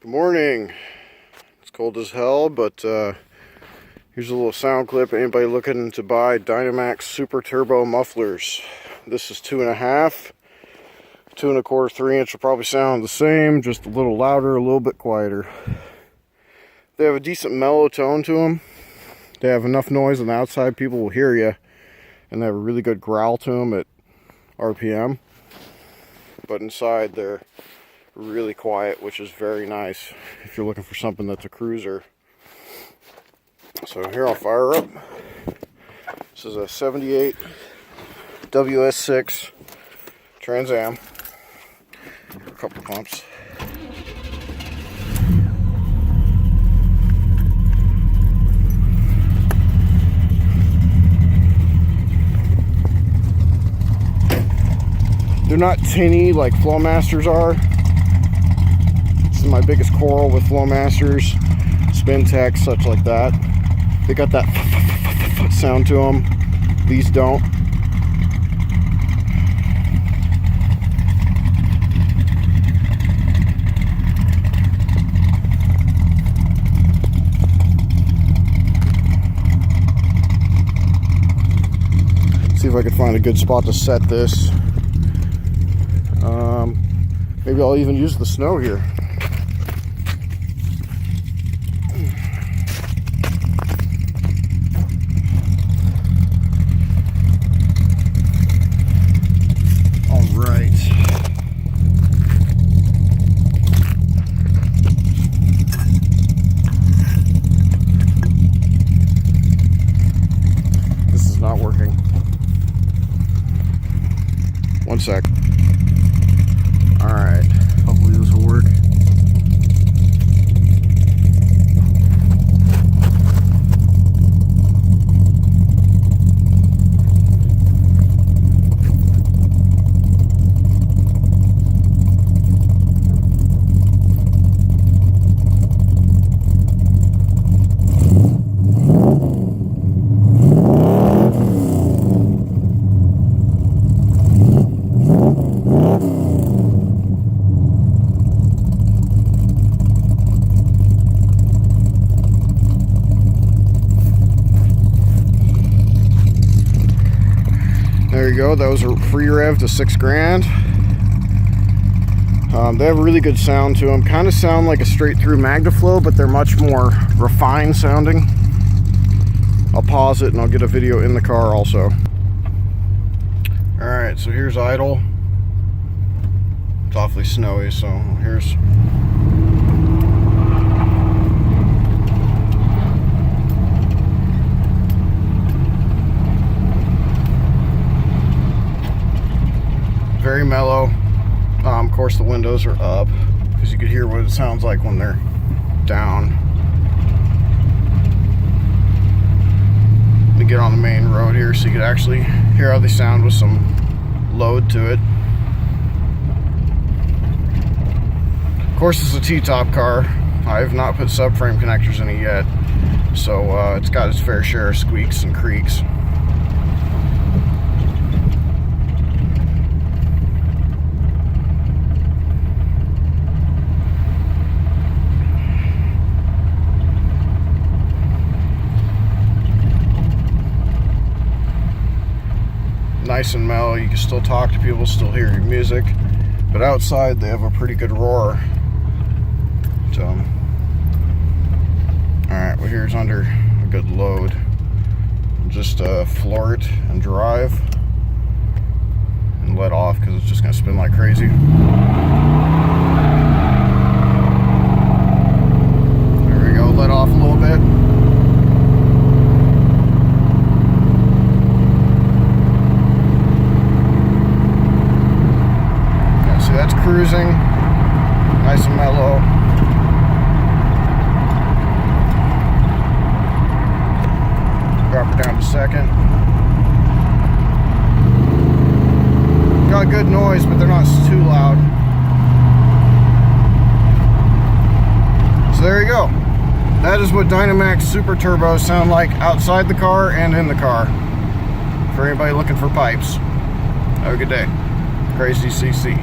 Good morning. It's cold as hell, but here's a little sound clip. Anybody looking to buy Dynomax Super Turbo mufflers? This is 2.5. 2 1/4, 3-inch will probably sound the same, just a little louder, a little bit quieter. They have a decent mellow tone to them. They have enough noise on the outside, people will hear you, and they have a really good growl to them at RPM. But inside they're really quiet, which is very nice if you're looking for something that's a cruiser. So here, I'll fire up. This is a 78 WS6 Trans Am. A couple pumps. They're not tinny like Flowmasters are. This is my biggest quarrel with Flowmasters, Spintech, such like that. They got that sound to them. These don't. See if I can find a good spot to set this. Maybe I'll even use the snow here. All right. This is not working. One sec. Alright, hopefully this will work. There you go, that was a free rev to 6 grand. They have a really good sound to them. Kind of sound like a straight through MagnaFlow, but they're much more refined sounding. I'll pause it and I'll get a video in the car also. Alright, so here's idle. It's awfully snowy, so here's... very mellow. Of course the windows are up because you could hear what it sounds like when they're down. Let me get on the main road here so you could actually hear how they sound with some load to it. Of course it's a T-top car. I have not put subframe connectors in it yet, so it's got its fair share of squeaks and creaks. Nice and mellow, you can still talk to people, still hear your music, but outside they have a pretty good roar to them. Alright, well here's under a good load. Just floor it and drive and let off because it's just going to spin like crazy. There we go, let off a little bit. That's cruising, nice and mellow. Drop her down to second. Got good noise, but they're not too loud. So there you go. That is what Dynomax Super Turbos sound like outside the car and in the car. For anybody looking for pipes. Have a good day. Crazy CC.